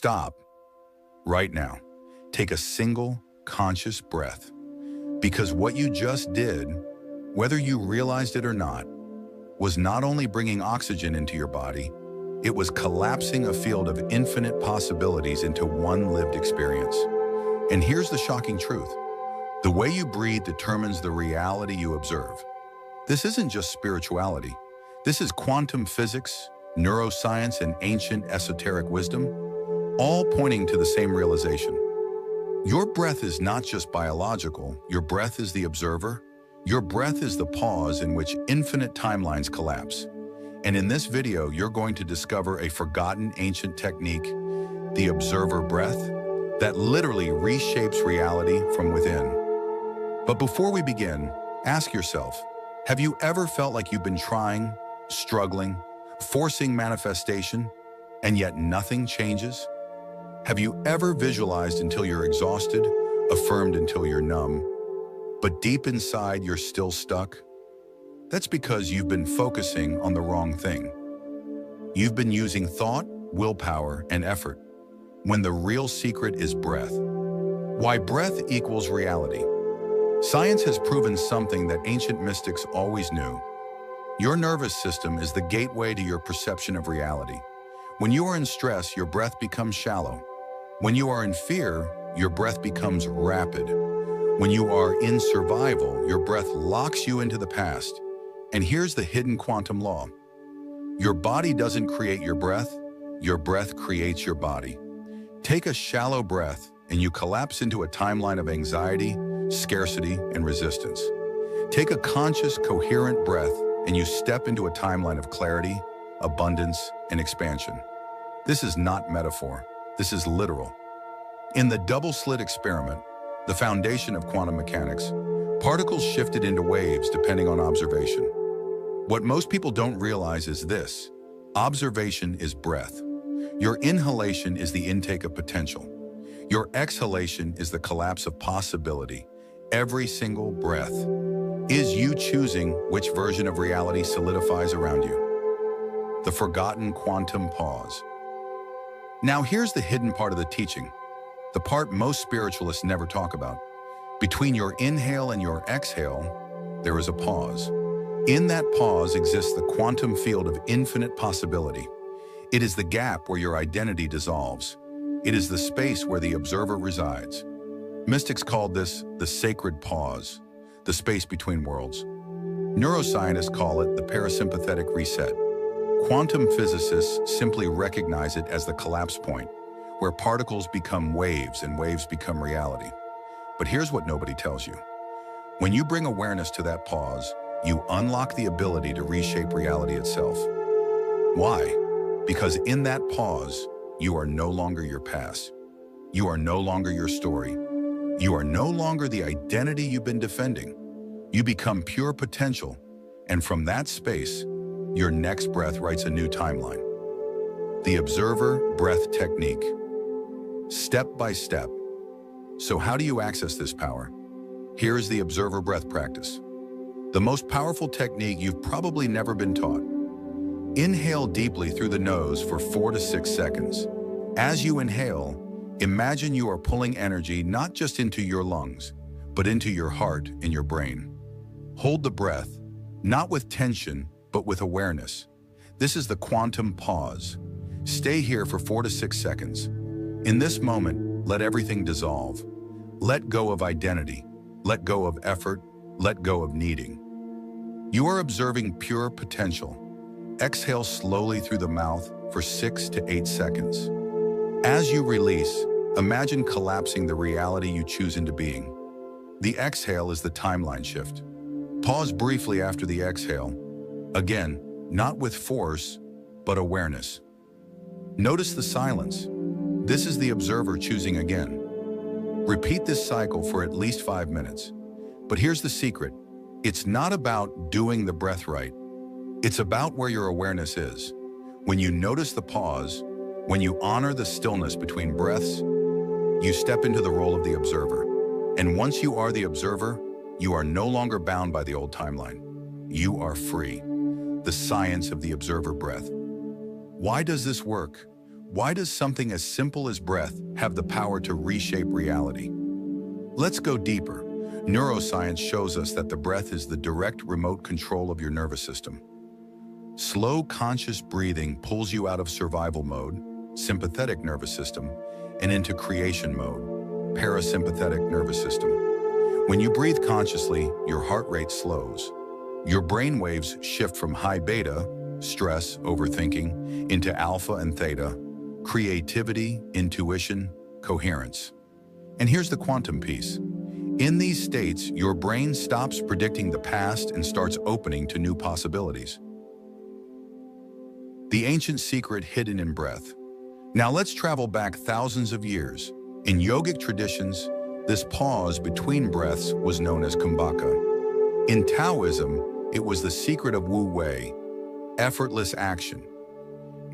Stop right now. Take a single conscious breath. Because what you just did, whether you realized it or not, was not only bringing oxygen into your body, it was collapsing a field of infinite possibilities into one lived experience. And here's the shocking truth. The way you breathe determines the reality you observe. This isn't just spirituality. This is quantum physics, neuroscience, and ancient esoteric wisdom, all pointing to the same realization. Your breath is not just biological. Your breath is the observer. Your breath is the pause in which infinite timelines collapse. And in this video, you're going to discover a forgotten ancient technique, the observer breath, that literally reshapes reality from within. But before we begin, ask yourself, have you ever felt like you've been trying, struggling, forcing manifestation, and yet nothing changes? Have you ever visualized until you're exhausted, affirmed until you're numb, but deep inside you're still stuck? That's because you've been focusing on the wrong thing. You've been using thought, willpower, and effort, when the real secret is breath. Why breath equals reality. Science has proven something that ancient mystics always knew. Your nervous system is the gateway to your perception of reality. When you are in stress, your breath becomes shallow. When you are in fear, your breath becomes rapid. When you are in survival, your breath locks you into the past. And here's the hidden quantum law. Your body doesn't create your breath creates your body. Take a shallow breath and you collapse into a timeline of anxiety, scarcity, and resistance. Take a conscious, coherent breath and you step into a timeline of clarity, abundance, and expansion. This is not metaphor. This is literal. In the double-slit experiment, the foundation of quantum mechanics, particles shifted into waves depending on observation. What most people don't realize is this: observation is breath. Your inhalation is the intake of potential. Your exhalation is the collapse of possibility. Every single breath is you choosing which version of reality solidifies around you. The forgotten quantum pause. Now here's the hidden part of the teaching, the part most spiritualists never talk about. Between your inhale and your exhale, there is a pause. In that pause exists the quantum field of infinite possibility. It is the gap where your identity dissolves. It is the space where the observer resides. Mystics called this the sacred pause, the space between worlds. Neuroscientists call it the parasympathetic reset. Quantum physicists simply recognize it as the collapse point, where particles become waves and waves become reality. But here's what nobody tells you. When you bring awareness to that pause, you unlock the ability to reshape reality itself. Why? Because in that pause, you are no longer your past. You are no longer your story. You are no longer the identity you've been defending. You become pure potential, and from that space, your next breath writes a new timeline. The observer breath technique. Step by step. So how do you access this power? Here is the observer breath practice. The most powerful technique you've probably never been taught. Inhale deeply through the nose for 4 to 6 seconds. As you inhale, imagine you are pulling energy not just into your lungs, but into your heart and your brain. Hold the breath, not with tension, but with awareness. This is the quantum pause. Stay here for 4 to 6 seconds. In this moment, let everything dissolve. Let go of identity. Let go of effort. Let go of needing. You are observing pure potential. Exhale slowly through the mouth for 6 to 8 seconds. As you release, imagine collapsing the reality you choose into being. The exhale is the timeline shift. Pause briefly after the exhale. Again, not with force, but awareness. Notice the silence. This is the observer choosing again. Repeat this cycle for at least 5 minutes. But here's the secret. It's not about doing the breath right. It's about where your awareness is. When you notice the pause, when you honor the stillness between breaths, you step into the role of the observer. And once you are the observer, you are no longer bound by the old timeline. You are free. The science of the observer breath. Why does this work? Why does something as simple as breath have the power to reshape reality? Let's go deeper. Neuroscience shows us that the breath is the direct remote control of your nervous system. Slow, conscious breathing pulls you out of survival mode, sympathetic nervous system, and into creation mode, parasympathetic nervous system. When you breathe consciously, your heart rate slows. Your brain waves shift from high beta, stress, overthinking, into alpha and theta, creativity, intuition, coherence. And here's the quantum piece. In these states, your brain stops predicting the past and starts opening to new possibilities. The ancient secret hidden in breath. Now let's travel back thousands of years. In yogic traditions, this pause between breaths was known as kumbhaka. In Taoism, it was the secret of Wu Wei, effortless action.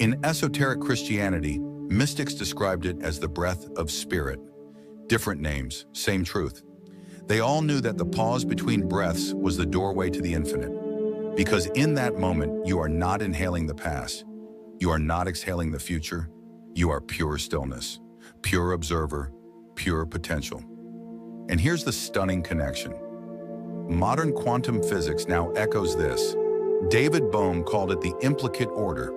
In esoteric Christianity, mystics described it as the breath of spirit. Different names, same truth. They all knew that the pause between breaths was the doorway to the infinite. Because in that moment, you are not inhaling the past. You are not exhaling the future. You are pure stillness, pure observer, pure potential. And here's the stunning connection. Modern quantum physics now echoes this. David Bohm called it the implicate order,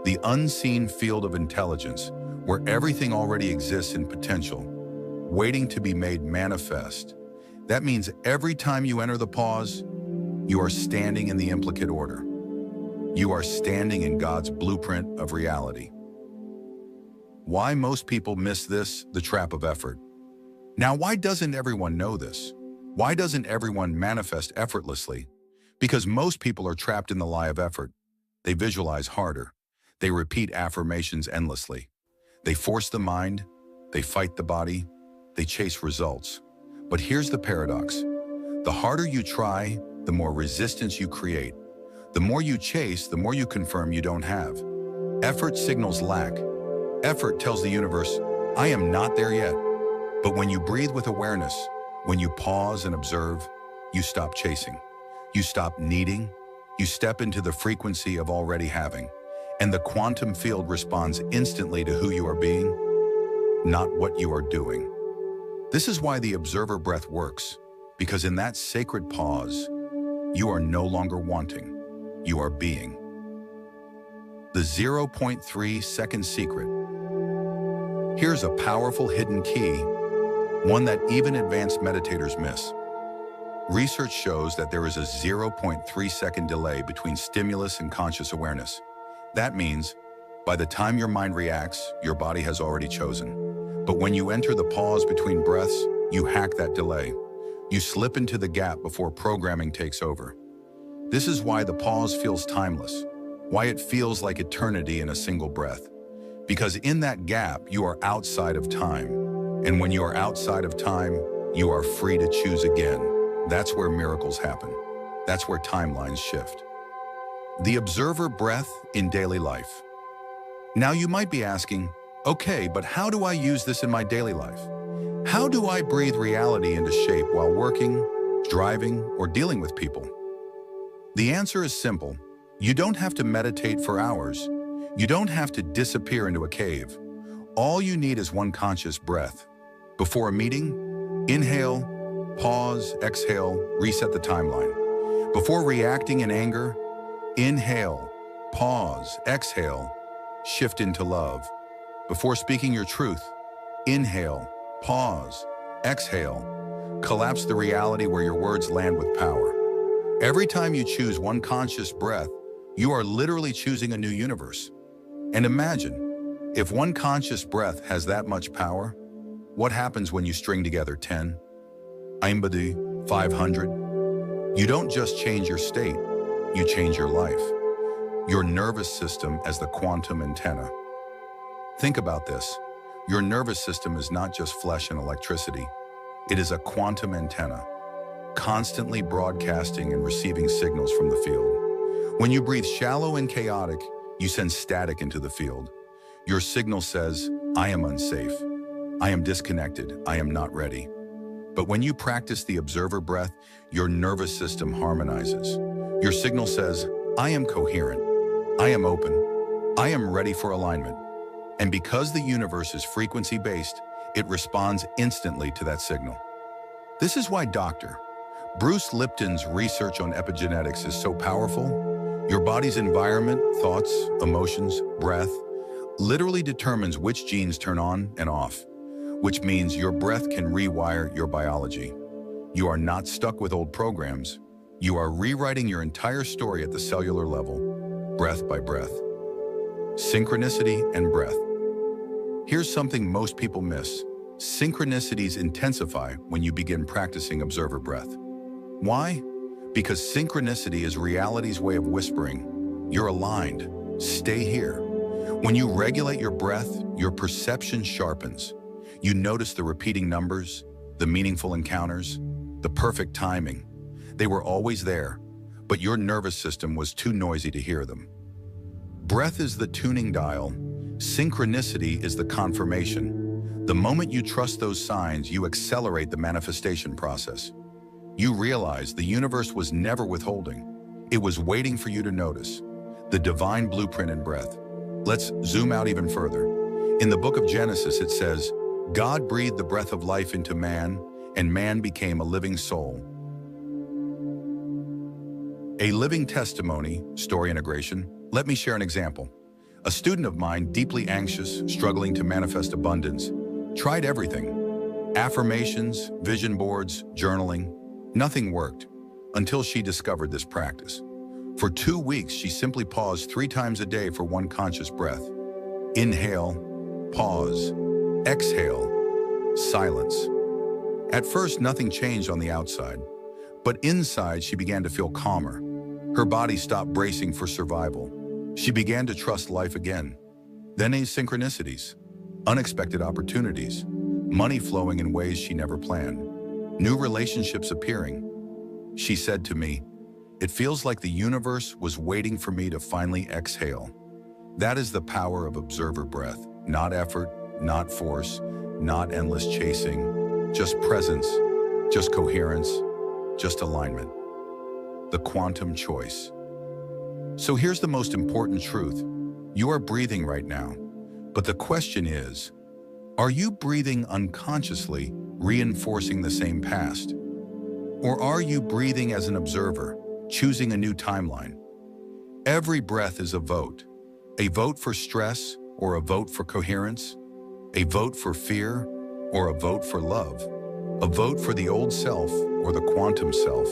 the unseen field of intelligence, where everything already exists in potential, waiting to be made manifest. That means every time you enter the pause, you are standing in the implicate order. You are standing in God's blueprint of reality. Why most people miss this? The trap of effort. Now, why doesn't everyone know this? Why doesn't everyone manifest effortlessly? Because most people are trapped in the lie of effort. They visualize harder. They repeat affirmations endlessly. They force the mind. They fight the body. They chase results. But here's the paradox. The harder you try, the more resistance you create. The more you chase, the more you confirm you don't have. Effort signals lack. Effort tells the universe, I am not there yet. But when you breathe with awareness, when you pause and observe, you stop chasing. You stop needing. You step into the frequency of already having. And the quantum field responds instantly to who you are being, not what you are doing. This is why the observer breath works, because in that sacred pause, you are no longer wanting, you are being. The 0.3 second secret. Here's a powerful hidden key, one that even advanced meditators miss. Research shows that there is a 0.3 second delay between stimulus and conscious awareness. That means, by the time your mind reacts, your body has already chosen. But when you enter the pause between breaths, you hack that delay. You slip into the gap before programming takes over. This is why the pause feels timeless, why it feels like eternity in a single breath. Because in that gap, you are outside of time. And when you are outside of time, you are free to choose again. That's where miracles happen. That's where timelines shift. The observer breath in daily life. Now you might be asking, okay, but how do I use this in my daily life? How do I breathe reality into shape while working, driving, or dealing with people? The answer is simple. You don't have to meditate for hours. You don't have to disappear into a cave. All you need is one conscious breath. Before a meeting, inhale, pause, exhale, reset the timeline. Before reacting in anger, inhale, pause, exhale, shift into love. Before speaking your truth, inhale, pause, exhale, collapse the reality where your words land with power. Every time you choose one conscious breath, you are literally choosing a new universe. And imagine, if one conscious breath has that much power, what happens when you string together 10, 50, 500? You don't just change your state, you change your life. Your nervous system as the quantum antenna. Think about this. Your nervous system is not just flesh and electricity. It is a quantum antenna, constantly broadcasting and receiving signals from the field. When you breathe shallow and chaotic, you send static into the field. Your signal says, I am unsafe. I am disconnected. I am not ready. But when you practice the observer breath, your nervous system harmonizes. Your signal says, I am coherent. I am open. I am ready for alignment. And because the universe is frequency-based, it responds instantly to that signal. This is why Dr. Bruce Lipton's research on epigenetics is so powerful. Your body's environment, thoughts, emotions, breath, literally determines which genes turn on and off, which means your breath can rewire your biology. You are not stuck with old programs. You are rewriting your entire story at the cellular level, breath by breath. Synchronicity and breath. Here's something most people miss. Synchronicities intensify when you begin practicing observer breath. Why? Because synchronicity is reality's way of whispering, you're aligned, stay here. When you regulate your breath, your perception sharpens. You notice the repeating numbers, the meaningful encounters, the perfect timing. They were always there, but your nervous system was too noisy to hear them. Breath is the tuning dial. Synchronicity is the confirmation. The moment you trust those signs, you accelerate the manifestation process. You realize the universe was never withholding. It was waiting for you to notice. The divine blueprint in breath. Let's zoom out even further. In the book of Genesis, it says, God breathed the breath of life into man, and man became a living soul. A living testimony, story integration. Let me share an example. A student of mine, deeply anxious, struggling to manifest abundance, tried everything. Affirmations, vision boards, journaling. Nothing worked until she discovered this practice. For 2 weeks, she simply paused 3 times a day for one conscious breath. Inhale, pause, exhale, silence. At first, nothing changed on the outside, but inside she began to feel calmer. Her body stopped bracing for survival. She began to trust life again. Then synchronicities, unexpected opportunities, money flowing in ways she never planned, new relationships appearing. She said to me, "It feels like the universe was waiting for me to finally exhale." That is the power of observer breath. Not effort, not force, not endless chasing, just presence, just coherence, just alignment. The quantum choice. So here's the most important truth. You are breathing right now, but the question is, are you breathing unconsciously, reinforcing the same past? Or are you breathing as an observer, choosing a new timeline? Every breath is a vote for stress or a vote for coherence, a vote for fear or a vote for love, a vote for the old self or the quantum self.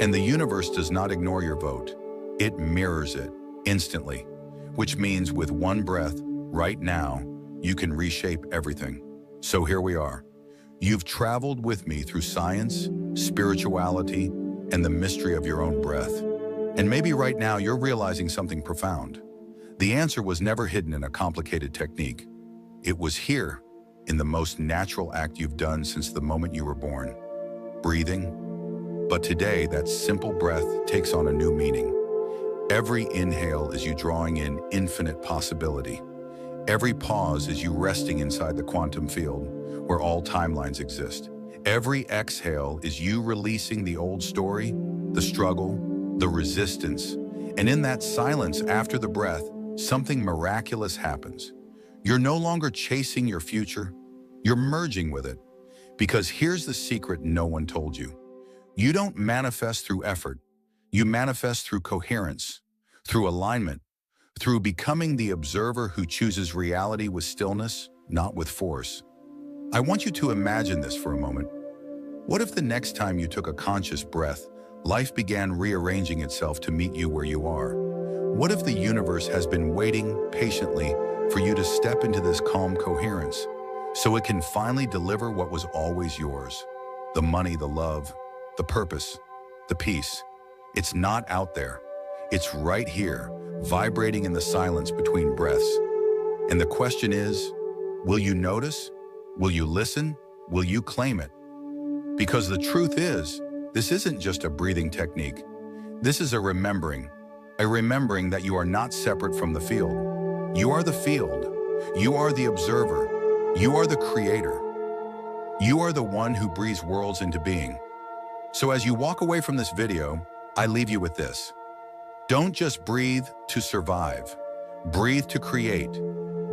And the universe does not ignore your vote. It mirrors it instantly, which means with one breath, right now, you can reshape everything. So here we are. You've traveled with me through science, spirituality, and the mystery of your own breath. And maybe right now you're realizing something profound. The answer was never hidden in a complicated technique. It was here, in the most natural act you've done since the moment you were born, breathing. But today, that simple breath takes on a new meaning. Every inhale is you drawing in infinite possibility. Every pause is you resting inside the quantum field, where all timelines exist. Every exhale is you releasing the old story, the struggle, the resistance. And in that silence after the breath, something miraculous happens. You're no longer chasing your future, you're merging with it. Because here's the secret no one told you. You don't manifest through effort. You manifest through coherence, through alignment, through becoming the observer who chooses reality with stillness, not with force. I want you to imagine this for a moment. What if the next time you took a conscious breath, life began rearranging itself to meet you where you are? What if the universe has been waiting patiently for you to step into this calm coherence, so it can finally deliver what was always yours? The money, the love, the purpose, the peace. It's not out there. It's right here, vibrating in the silence between breaths. And the question is, will you notice? Will you listen? Will you claim it? Because the truth is, this isn't just a breathing technique. This is a remembering that you are not separate from the field. You are the field. You are the observer. You are the creator. You are the one who breathes worlds into being. So as you walk away from this video, I leave you with this. Don't just breathe to survive. Breathe to create.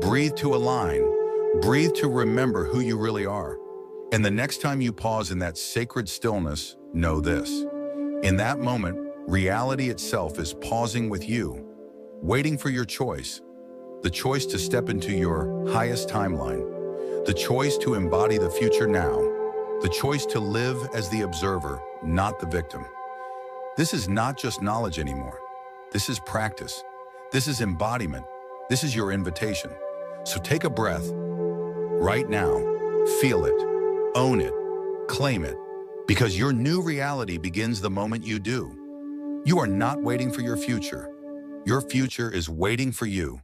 Breathe to align. Breathe to remember who you really are. And the next time you pause in that sacred stillness, know this. In that moment, reality itself is pausing with you, waiting for your choice. The choice to step into your highest timeline. The choice to embody the future now. The choice to live as the observer, not the victim. This is not just knowledge anymore. This is practice. This is embodiment. This is your invitation. So take a breath right now. Feel it, own it, claim it, because your new reality begins the moment you do. You are not waiting for your future. Your future is waiting for you.